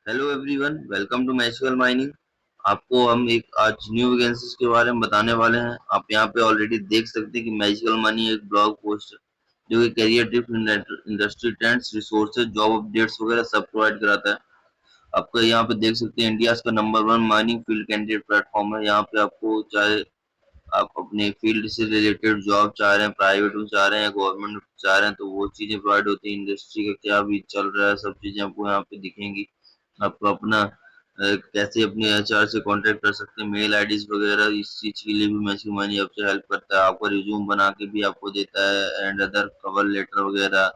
Hello everyone, welcome to magical mining. आपको हम एक आज न्यू वैकेंसीज के बारे में बताने वाले हैं। आप यहाँ पे ऑलरेडी देख सकते हैं कि मैजिकल माइनिंग एक ब्लॉग पोस्ट है जो कि career tips, industry trends, resources, job updates वगैरह सब प्रोवाइड कराता है। आपको यहाँ पे देख सकते हैं इंडिया का number one mining field candidate platform है। यहाँ पे आपको चाहे आप अपने फील्ड से रिलेटेड जॉब चाह रहे हैं, प्राइवेट में चाह रहे हैं, गवर्नमेंट में चाह रहे हैं, तो वो चीजें प्रोवाइड होती है। इंडस्ट्री का क्या भी चल रहा है, सब चीजें आपको यहाँ पे दिखेंगी। आपको अपना कैसे अपने एचआर से कांटेक्ट कर सकते हैं, मेल आईडीज वगैरह, इस चीज के लिए भी मैसेज मनी आपसे हेल्प करता है। आपका रिज्यूम बना के भी आपको देता है एंड अदर कवर लेटर वगैरह।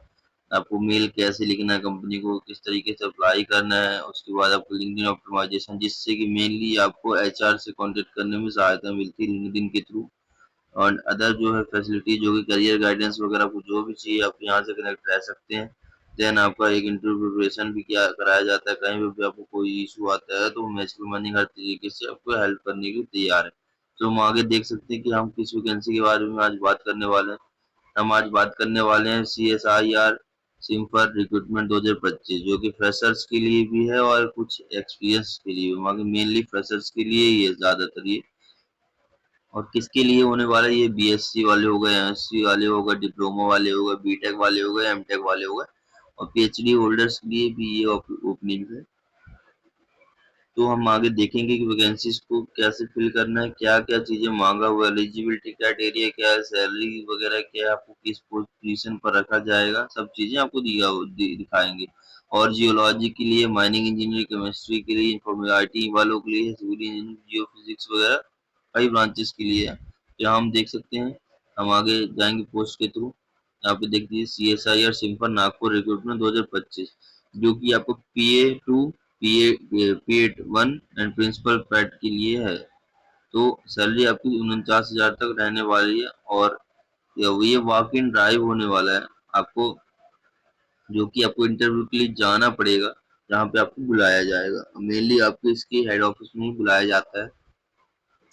आपको मेल कैसे लिखना है, कंपनी को किस तरीके से अप्लाई करना है, उसके बाद आपको लिंक्डइन ऑप्टिमाइजेशन, जिससे कि मेनली आपको एचआर से कांटेक्ट करने में सहायता मिलती है लिंक्डइन के थ्रू। और अदर जो है फैसिलिटी जो कि करियर गाइडेंस वगैरह को जो भी चाहिए आप यहाँ से कनेक्ट रह सकते हैं। देन आपका एक इंटरव्यू प्रिपरेशन भी किया कराया जाता है। कहीं भी आपको कोई इशू आता है तो मैजिकल मनी हर तरीके से आपको हेल्प करने के लिए तैयार है। तो हम आगे देख सकते हैं कि हम किस वैकेंसी के बारे में आज बात करने वाले हैं। हम आज बात करने वाले हैं CSIR सिम्फर रिक्रूटमेंट 2025, जो कि फ्रेशर्स के लिए भी है और कुछ एक्सपीरियंस के लिए भी। मेनली फ्रेशर्स के लिए ही है ज्यादातर ये। और किसके लिए होने वाला है, ये BSc वाले हो गए, MSc वाले हो गए, डिप्लोमा वाले हो गए, बीटेक वाले हो गए, एमटेक वाले हो गए, और PhD होल्डर्स के लिए भी ये ओपनिंग है। तो हम आगे देखेंगे कि वैकेंसीज को कैसे फिल करना है, क्या क्या चीजें मांगा हुआ, एलिजिबिलिटी क्राइटेरिया क्या है, सैलरी वगैरह क्या है, आपको किस पोजीशन पर रखा जाएगा, सब चीजें आपको दिखाएंगे। और जियोलॉजी के लिए, माइनिंग इंजीनियर, केमिस्ट्री के लिए, IT वालों के लिए, सिविल इंजीनियर, जियो फिजिक्स वगैरह कई ब्रांचेस के लिए है। यहाँ हम देख सकते हैं। हम आगे जाएंगे पोस्ट के थ्रू। यहाँ पे देख लीजिए CSIR सिंपल नागपुर रिक्रूटमेंट 2025, जो कि आपको PA2, PA1 and principal pad के लिए है। तो सैलरी आपकी 49,000 तक रहने वाली है। और ये वॉक इन ड्राइव होने वाला है आपको, जो कि आपको इंटरव्यू के लिए जाना पड़ेगा, जहाँ पे आपको बुलाया जाएगा। मेनली आपको इसके हेड ऑफिस में ही बुलाया जाता है।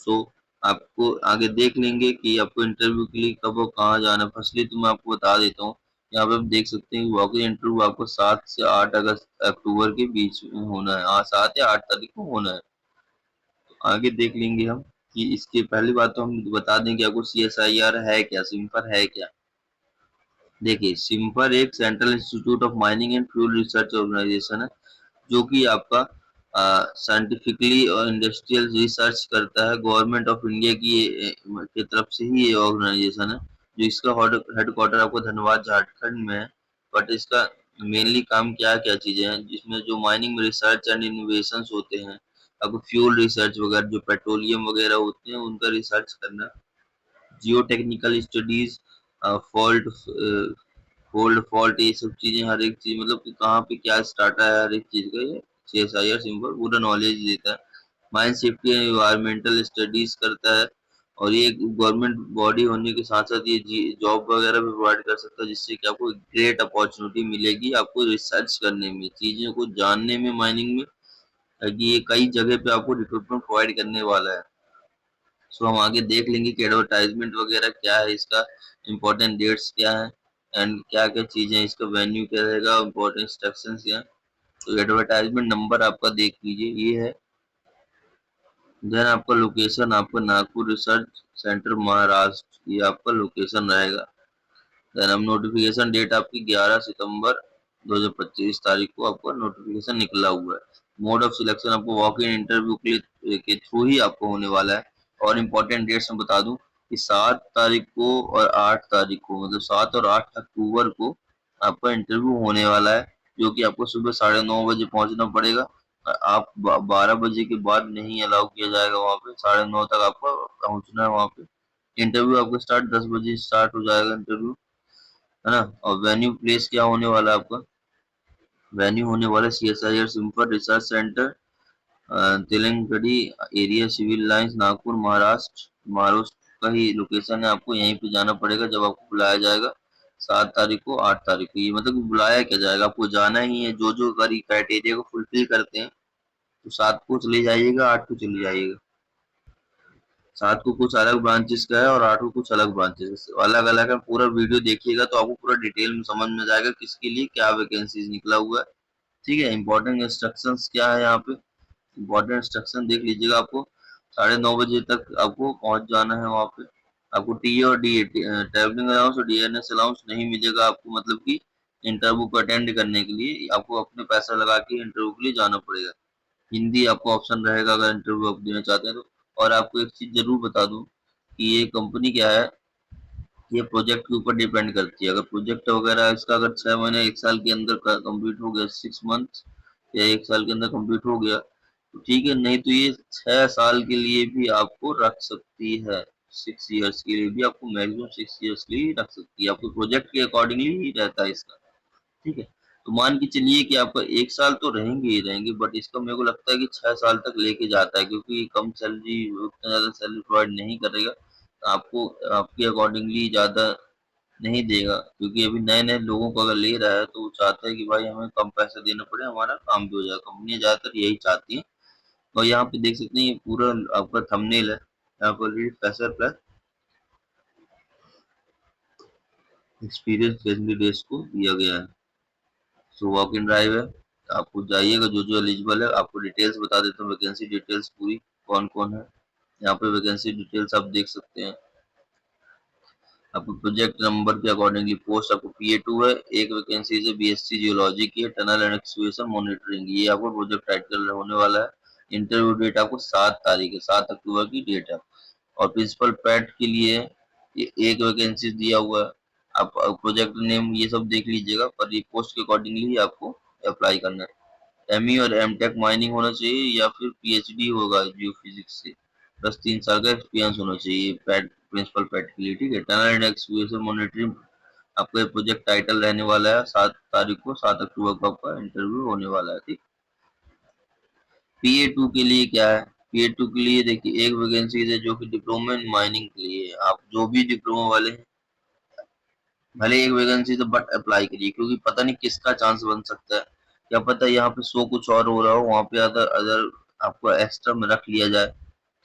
सो आपको आगे देख लेंगे कि आपको इंटरव्यू के लिए कब और कहाँ जाना है। फर्स्टली तो मैं आपको बता देता हूँ। यहाँ पे आप देख सकते हैं वॉक इन इंटरव्यू आपको 7 से 8 अगस्त अक्टूबर के बीच में होना है। हाँ, 7 या 8 तारीख को होना है। तो आगे देख लेंगे हम कि इसके पहली बात तो हम बता दें कि आपको CSIR है क्या, सिम्फर है क्या। देखिए, सिम्फर एक central institute of mining and fuel research organisation है, जो कि आपका साइंटिफिकली और इंडस्ट्रियल रिसर्च करता है। गवर्नमेंट ऑफ इंडिया की तरफ से ही ये ऑर्गेनाइजेशन है। जो इसका हेडक्वार्टर आपको धनबाद झारखंड में है। बट इसका मेनली काम क्या क्या चीजें हैं, जिसमें जो माइनिंग में रिसर्च एंड इनोवेशन होते हैं, आपको फ्यूल रिसर्च वगैरह, जो पेट्रोलियम वगैरह होते हैं उनका रिसर्च करना, जियो टेक्निकल स्टडीज, फॉल्ट फॉल्ट, ये सब चीजें, हर एक चीज मतलब कि कहाँ पे क्या स्टार्टा है, हर एक चीज का ये CSIR सिंपल पूरा नॉलेज देता है। Mine safety and environmental studies करता है। और ये गवर्नमेंट बॉडी होने के साथ साथ ये जॉब वगैरह भी प्रोवाइड कर सकता है, जिससे कि आपको ग्रेट अपॉर्चुनिटी मिलेगी आपको रिसर्च करने में, चीजों को जानने में माइनिंग में, ताकि ये कई जगह पे आपको रिक्रूटमेंट प्रोवाइड करने वाला है। सो हम आगे देख लेंगे कि एडवर्टाइजमेंट वगैरह क्या है, इसका इम्पोर्टेंट डेट्स क्या है, एंड क्या क्या चीजें, इसका वेन्यू क्या रहेगा, इम्पोर्टेंट इंस्ट्रक्शन क्या है। तो एडवर्टाइजमेंट नंबर आपका देख लीजिए, ये है। देन आपका लोकेशन, आपका नागपुर रिसर्च सेंटर महाराष्ट्र, ये आपका लोकेशन रहेगा। देन हम नोटिफिकेशन डेट आपकी 11 सितंबर 2025 तारीख को आपका नोटिफिकेशन निकला हुआ है। मोड ऑफ सिलेक्शन आपको वॉक इन इंटरव्यू के थ्रू ही आपको होने वाला है। और इम्पोर्टेंट डेट्स मैं बता दूं कि 7 तारीख को और 8 तारीख को, मतलब 7 और 8 अक्टूबर को आपका इंटरव्यू होने वाला है, जो कि आपको सुबह 9:30 बजे पहुंचना पड़ेगा। आप 12 बजे के बाद नहीं अलाउ किया जाएगा वहां पे, 9:30 तक आपको पहुंचना है वहां पे। इंटरव्यू आपको स्टार्ट 10 बजे स्टार्ट हो जाएगा इंटरव्यू, है ना। और वेन्यू प्लेस क्या होने वाला है आपका, वेन्यू होने वाला CSIR simple research centre, Telankhedi area, civil lines, Nagpur Maharashtra. Maharashtra का ही लोकेशन है, आपको यहीं पे जाना पड़ेगा जब आपको बुलाया जाएगा 7 तारीख को, 8 तारीख को। ये मतलब कि बुलाया क्या जाएगा, आपको जाना ही है। जो जो क्राइटेरिया को फुलफिल करते हैं तो 7 को चले जाइएगा, 8 को चले जाइएगा। 7 को कुछ अलग ब्रांचेस का है और 8 को कुछ अलग ब्रांचेस अलग अलग है। पूरा वीडियो देखिएगा तो आपको पूरा डिटेल में समझ में जाएगा किसके लिए क्या वैकेंसीज निकला हुआ है। ठीक है। इंपॉर्टेंट इंस्ट्रक्शंस क्या है यहाँ पे, इंपॉर्टेंट इंस्ट्रक्शन देख लीजिएगा। आपको 9:30 तक आपको पहुंच जाना है वहाँ पे। आपको टी और डी ट्रैवलिंग अलाउंस और डीएनएस अलाउंस नहीं मिलेगा आपको, मतलब कि इंटरव्यू को अटेंड करने के लिए आपको अपने पैसा लगा के इंटरव्यू के लिए जाना पड़ेगा। हिंदी आपको ऑप्शन रहेगा अगर इंटरव्यू आप देना चाहते हैं तो। और आपको एक चीज जरूर बता दूं कि ये कंपनी क्या है, ये प्रोजेक्ट के ऊपर डिपेंड करती है। अगर प्रोजेक्ट वगैरह इसका अगर 6 महीने 1 साल के अंदर कंप्लीट हो गया, 6 मंथ या 1 साल के अंदर कंप्लीट हो गया तो ठीक है, नहीं तो ये 6 साल के लिए भी आपको रख सकती है। 6 इयर्स के लिए भी आपको, मैक्सिमम 6 इयर्स के लिए रख सकती है। आपको प्रोजेक्ट के अकॉर्डिंगली ही रहता है इसका। ठीक है। तो मान के चलिए कि आपका 1 साल तो रहेंगे ही रहेंगे, बट इसका मेरे को लगता है कि 6 साल तक लेके जाता है, क्योंकि ये कम सैलरी, उतना ज्यादा सैलरी प्रोवाइड नहीं करेगा आपको, आपके अकॉर्डिंगली ज्यादा नहीं देगा। क्योंकि अभी नए नए लोगों को अगर ले रहा है तो वो चाहता है कि भाई हमें कम पैसा देना पड़े, हमारा काम भी हो जाए। कंपनी ज्यादातर यही चाहती है। और यहाँ पे देख सकते हैं ये पूरा आपका थंबनेल है, यहाँ पर फ्रेशर प्लस एक्सपीरियंस कैंडिडेट्स को दिया गया है। सो वॉक इन ड्राइव है, आपको जाइएगा, जो जो एलिजिबल है। आपको डिटेल्स बता देता हूँ, वैकेंसी डिटेल्स पूरी कौन कौन है। यहाँ पे वैकेंसी डिटेल्स आप देख सकते हैं। आपको प्रोजेक्ट नंबर के अकॉर्डिंगली पोस्ट आपको PA2 है। एक वैकेंसी है BSc जियोलॉजी की है, टनल एंड एक्सकेवेशन मॉनिटरिंग, ये आपको प्रोजेक्ट टाइटल होने वाला है। इंटरव्यू डेट आपको 7 तारीख है, 7 अक्टूबर की डेट है। और प्रिंसिपल पैट के लिए ये एक वैकेंसी दिया हुआ है। आप प्रोजेक्ट नेम ये सब देख लीजिएगा, पर ये पोस्ट के अकॉर्डिंगली ही आपको अप्लाई करना है। ME और M.Tech माइनिंग होना चाहिए या फिर PhD होगा जियो फिजिक्स से, प्लस 3 साल का एक्सपीरियंस होना चाहिए पैट, प्रिंसिपल पैट के लिए। ठीक है। टनल एंड एक्सकेवेशन मॉनिटरिंग आपका प्रोजेक्ट टाइटल रहने वाला है। 7 तारीख को, 7 अक्टूबर को आपका इंटरव्यू होने वाला है। ठीक। PA2 के लिए क्या है, PA2 के लिए देखिए एक वैकेंसी है जो कि डिप्लोमा इन माइनिंग के लिए है। आप जो भी डिप्लोमा वाले हैं, भले एक वैकेंसी तो बट अप्लाई करिए, क्योंकि पता नहीं किसका चांस बन सकता है। क्या पता यहाँ पे शो कुछ और हो रहा हो, वहाँ पे अदर अदर आपको एक्स्ट्रा में रख लिया जाए।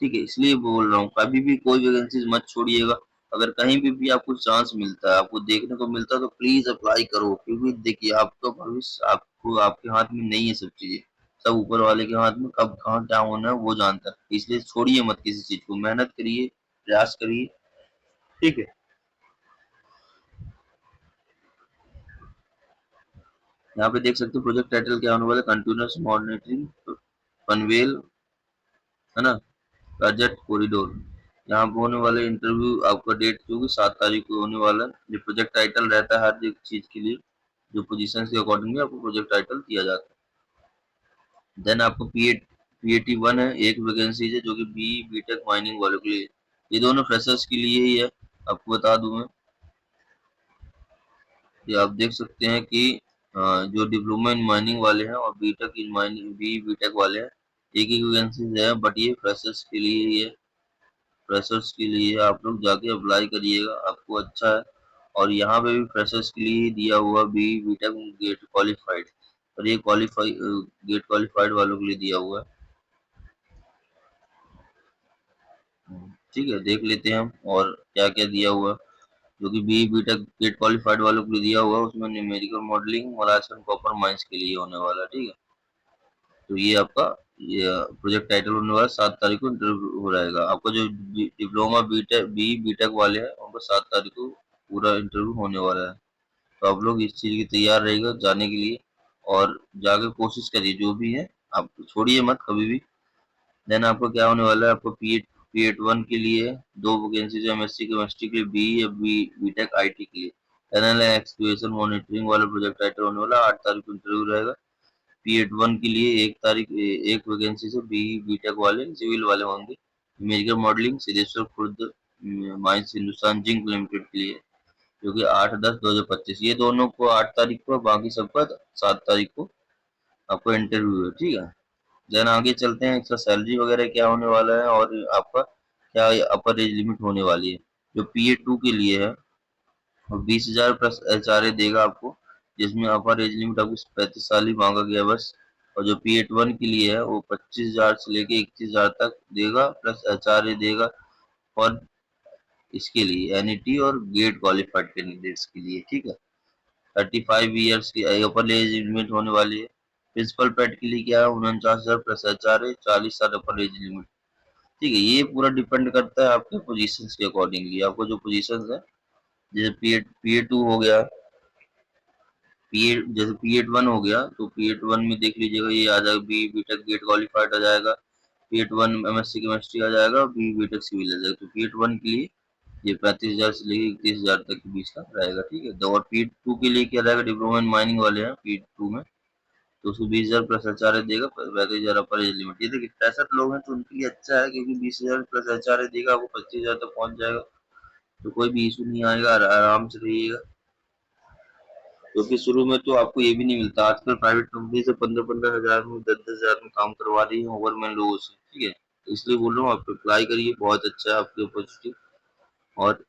ठीक है, इसलिए बोल रहा हूँ कभी भी कोई वैकेंसी मत छोड़िएगा। अगर कहीं भी आपको चांस मिलता है, आपको देखने को मिलता है, तो प्लीज अप्लाई करो। क्योंकि देखिए आपका भविष्य आपको, आपके हाथ में नहीं है सब चीजें, सब ऊपर वाले के हाथ में। कब कहाँ क्या होना है वो जानता है, इसलिए छोड़िए मत किसी चीज को, मेहनत करिए, प्रयास करिए। ठीक है। यहाँ पे देख सकते हो प्रोजेक्ट टाइटल क्या होने वाला है, कंटिन्यूअस मॉनिटरिंग पनवेल, है ना, प्रोजेक्ट कॉरिडोर। यहाँ पे होने वाले इंटरव्यू आपका डेट जो कि 7 तारीख को होने वाला है। ये प्रोजेक्ट टाइटल रहता है हर एक चीज के लिए, जो पोजीशन के अकॉर्डिंगली आपको प्रोजेक्ट टाइटल दिया जाता है। देन आपको PAT1 है, एक वैकेंसी है जो कि BTech माइनिंग वालों के लिए। ये दोनों फ्रेशर्स के लिए ही है, आपको बता दूं मैं। ये आप देख सकते हैं कि जो डिप्लोमा इन माइनिंग वाले हैं और बीटेक इन माइनिंग बीटेक वाले हैं, एक ही वैकेंसी है, बट ये फ्रेशर्स के लिए ही है। फ्रेशर्स के लिए आप लोग जाके अप्लाई करिएगा, आपको अच्छा है। और यहाँ पे भी फ्रेशर्स के लिए ही दिया हुआ, बीटेक गेट क्वालिफाइड, और ये क्वालिफाई गेट क्वालिफाइड वालों के लिए दिया हुआ है। ठीक है, देख लेते हैं हम और क्या क्या दिया हुआ है। जो कि बीटेक गेट क्वालिफाइड वालों के लिए दिया हुआ है, उसमें न्यूमेरिकल मॉडलिंग और आजकल कॉपर माइंस के लिए होने वाला है। ठीक है। तो ये आपका ये प्रोजेक्ट टाइटल होने वाला है। 7 तारीख को इंटरव्यू हो जाएगा आपका। जो डिप्लोमा बीटेक वाले हैं उनका 7 तारीख को पूरा इंटरव्यू होने वाला है। तो आप लोग इस चीज की तैयार रहेगा जाने के लिए, और जाके कोशिश करिए जो भी है, आप छोड़िए मत कभी भी। देन आपको क्या होने वाला है, आपको PA1 के लिए दो वैकेंसी, MSc केमिस्ट्री के लिए, बीटेक IT के लिए। टनल एंड एक्सकेवेशन मॉनिटरिंग वाला प्रोजेक्ट टाइटल होने वाला 8 तारीख को इंटरव्यू रहेगा। PA1 के लिए 1 तारीख एक वैकेंसी से बीटेक वाले सिविल वाले होंगे। Medical modelling Siddheshwar Khurd mines Hindustan zinc limited के लिए, जो कि 8/10/2025। ये दोनों को 8 तारीख को, बाकी सबका 7 तारीख को आपका इंटरव्यू है। ठीक है। देन आगे चलते हैं, इसका सैलरी वगैरह क्या होने वाला है और आपका क्या अपर एज लिमिट होने वाली है। जो PA2 के लिए है वो 20,000 प्लस HRA देगा आपको, जिसमें अपर एज लिमिट आपको 35 साल ही मांगा गया बस। और जो PA1 के लिए है वो 25,000 से लेके 21,000 तक देगा, प्लस HRA देगा। और इसके लिए NET और गेट क्वालिफाइड कैंडिडेट्स के लिए। ठीक है। 35 ईयर्स की अपर एज लिमिट होने वाली है। प्रिंसिपल पेट के लिए क्या है 49,000 प्लस HR है, 40 साल अपर एज लिमिट। ठीक है, ये पूरा डिपेंड करता है आपके पोजीशंस के अकॉर्डिंगली। आपको जो पोजीशंस है, जैसे पी ए 2 हो गया, जैसे पी एट 1 हो गया, तो पी एट 1 में देख लीजिएगा ये आ जाएगा, बी टेक गेट क्वालिफाइड आ जाएगा, पी एट 1 MSc केमिस्ट्री आ जाएगा, बी टेक सिविल आ जाएगा। तो पी एट 1 के लिए ये 35,000 से लेकर 31,000 तक के बीच का रहेगा। ठीक है, तो और पी एट 2 के लिए क्या रहेगा, डिप्लोमा इन माइनिंग वाले हैं पी एट 2 में, तो उसको 20,000 प्लस HR देगा, 35,000 अपर एज लिमिट। ये देखिए 63 लोग हैं तो उनके लिए अच्छा है, क्योंकि 20,000 प्लस HR देगा, आपको 25,000 तक पहुंच जाएगा, तो कोई भी इशू नहीं आएगा, आराम से रहिएगा। क्योंकि शुरू में तो आपको ये भी नहीं मिलता, आजकल प्राइवेट कंपनी से 15-15 हजार में, 10-10 हजार में काम करवा रही है ओवरमैन लोगों से। ठीक है, तो इसलिए बोल रहा हूँ आप अप्लाई करिए, बहुत अच्छा है आपकी अपॉर्चुनिटी। और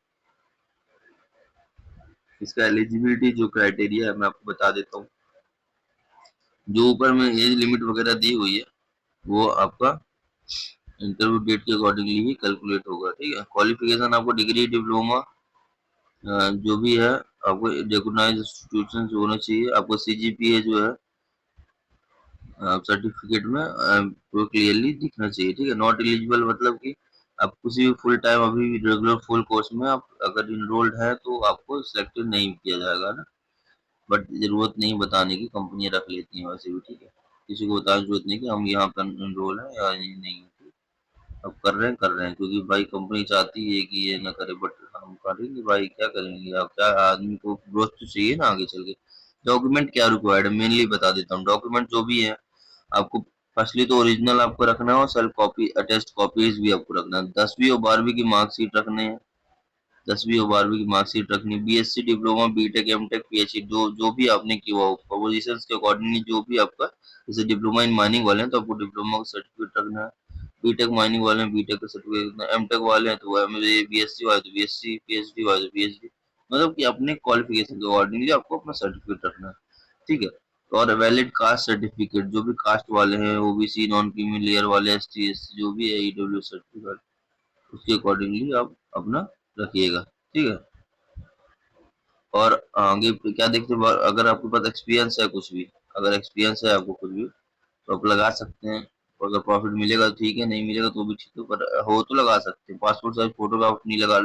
इसका एलिजिबिलिटी जो क्राइटेरिया है मैं आपको बता देता हूँ। जो ऊपर में एज लिमिट वगैरह दी हुई है, वो आपका इंटरव्यू डेट के अकॉर्डिंगली ही कैलकुलेट होगा। ठीक है, क्वालिफिकेशन आपको डिग्री, डिप्लोमा, जो भी है, आपको रिकॉग्नाइज्ड इंस्टीट्यूशन होना चाहिए। आपको CGPA जो है सर्टिफिकेट में पूरा क्लियरली दिखना चाहिए। ठीक है, नॉट एलिजिबल मतलब कि आप किसी भी फुल टाइम, अभी रेगुलर फुल कोर्स में आप अगर इनरोल्ड है तो आपको सिलेक्टेड नहीं किया जाएगा ना। बट जरूरत नहीं बताने की, कंपनियां रख लेती हैं वैसे भी। ठीक है, किसी को बताने की जरूरत नहीं कि हम यहाँ पर इनरोल है या नहीं। अब कर रहे हैं क्योंकि भाई कंपनी चाहती है कि ये ना करे, बट हम करेंगे भाई, क्या करेंगे। अब क्या, आदमी को ग्रोथ तो चाहिए ना आगे चल के। डॉक्यूमेंट क्या रिक्वायर्ड है मेनली बता देता हूँ। डॉक्यूमेंट जो भी है आपको, फर्स्टली तो ओरिजिनल आपको रखना है, और सेल्फ कॉपी अटेस्ट कॉपीज भी आपको रखना है। 10वीं और 12वीं की मार्कशीट रखने हैं, 10वीं और 12वीं की मार्कशीट रखनी, BSc, diploma, B.Tech, M.Tech, PhD, जो भी आपने किया हो पोजीशन के अकॉर्डिंगली, जो भी आपका, जैसे डिप्लोमा इन माइनिंग वाले हैं तो आपको डिप्लोमा का सर्टिफिकेट रखना है, B.Tech माइनिंग वाले हैं B.Tech का सर्टिफिकेट रखना है, M.Tech वाले हैं तो BSc वाले तो BSc, PhD वाले तो PhD, मतलब कि अपने क्वालिफिकेशन के अकॉर्डिंगली आपको अपना सर्टिफिकेट रखना है। ठीक है, और वैलिड कास्ट सर्टिफिकेट, जो भी कास्ट वाले हैं, OBC, नॉन क्रीमी लेयर वाले, ST SC जो भी है, EW सर्टिफिकेट, उसके अकॉर्डिंगली आप अपना रखिएगा। ठीक है, और आगे पे क्या देखते हैं, अगर आपके पास एक्सपीरियंस है कुछ भी, अगर एक्सपीरियंस है आपको कुछ भी, तो आप लगा सकते हैं। और अगर प्रॉफिट मिलेगा तो ठीक है, नहीं मिलेगा तो भी ठीक है, पर हो तो लगा सकते हैं। पासपोर्ट साइज फोटो आप नहीं लगा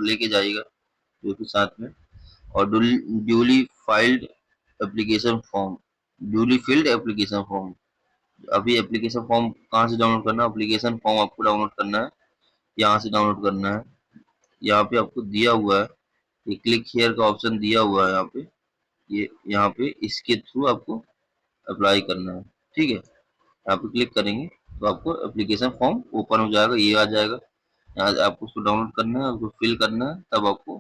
लेके जाइएगा जो कि साथ में, और duly filed application form, duly field application form. अभी एप्लीकेशन फॉर्म कहाँ से डाउनलोड करना है, एप्लीकेशन फॉर्म आपको डाउनलोड करना है, यहाँ से डाउनलोड करना है। यहाँ पे आपको दिया हुआ है, ये क्लिक हियर का ऑप्शन दिया हुआ है यहाँ पे, ये यहाँ पे इसके थ्रू आपको अप्लाई करना है। ठीक है, यहाँ पे क्लिक करेंगे तो आपको एप्लीकेशन फॉर्म ओपन हो जाएगा, ये आ जाएगा। यहाँ से आपको उसको डाउनलोड करना है, उसको फिल करना है, तब आपको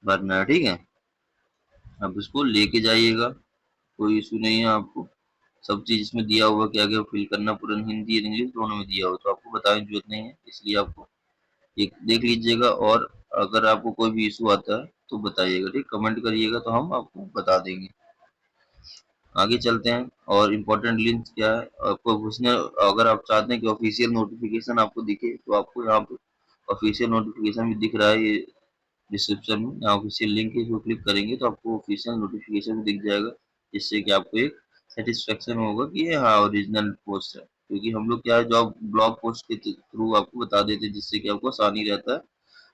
भरना है। ठीक है, आप इसको लेके जाइएगा, कोई इशू नहीं है आपको। सब चीज इसमें दिया हुआ, क्या क्या फिल करना, पूरा हिंदी और इंग्लिश दोनों में दिया हुआ, तो आपको बताने की जरूरत नहीं है, इसलिए आपको ये देख लीजिएगा। और अगर आपको कोई भी इशू आता है तो बताइएगा, ठीक, कमेंट करिएगा तो हम आपको बता देंगे। आगे चलते हैं, और इम्पोर्टेंट लिंक क्या है आपको पूछना। अगर आप चाहते हैं कि ऑफिशियल नोटिफिकेशन आपको दिखे, तो आपको यहाँ पे ऑफिशियल नोटिफिकेशन भी दिख रहा है, ये डिस्क्रिप्शन में, यहाँ ऑफिशियल लिंक है, इसको क्लिक करेंगे तो आपको ऑफिशियल नोटिफिकेशन दिख जाएगा, जिससे कि आपको एक सेटिस्फेक्शन होगा कि ये हाँ ओरिजिनल पोस्ट है। क्योंकि हम लोग क्या है, जॉब ब्लॉग पोस्ट के थ्रू आपको बता देते हैं, जिससे कि आपको आसानी रहता है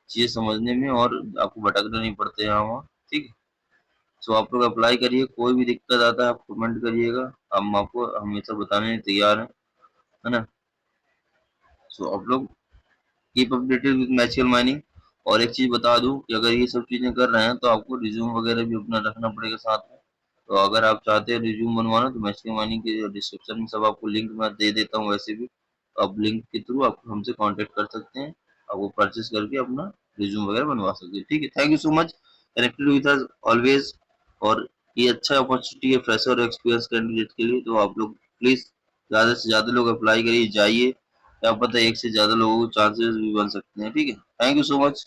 चीजें समझने में, और आपको भटकना नहीं पड़ता है यहाँ वहाँ। ठीक है, सो आप लोग अप्लाई करिए, कोई भी दिक्कत आता है आप कमेंट करिएगा, हम आपको हमेशा बताने तैयार हैं, है ना। सो आप लोग keep updated with mutual mining. और एक चीज बता दूं कि अगर ये सब चीजें कर रहे हैं तो आपको रिज्यूम वगैरह भी अपना रखना पड़ेगा साथ में। तो अगर आप चाहते हैं रिज्यूम बनवाना, तो मैचुअल माइनिंग के डिस्क्रिप्शन में सब आपको लिंक मैं दे देता हूँ वैसे भी, तो आप लिंक के थ्रू आप हमसे कांटेक्ट कर सकते हैं, आप वो परचेस करके अपना रिज्यूम वगैरह बनवा सकते हैं। ठीक है, thank you so much, connected with us always. और ये अच्छा अपॉर्चुनिटी है फ्रेशर और एक्सपीरियंस कैंडिडेट के लिए, तो आप लोग प्लीज ज्यादा से ज्यादा लोग अप्लाई करिए, जाइए, क्या पता एक से ज्यादा लोगों को चांसेस भी बन सकते हैं। ठीक है, थैंक यू सो मच।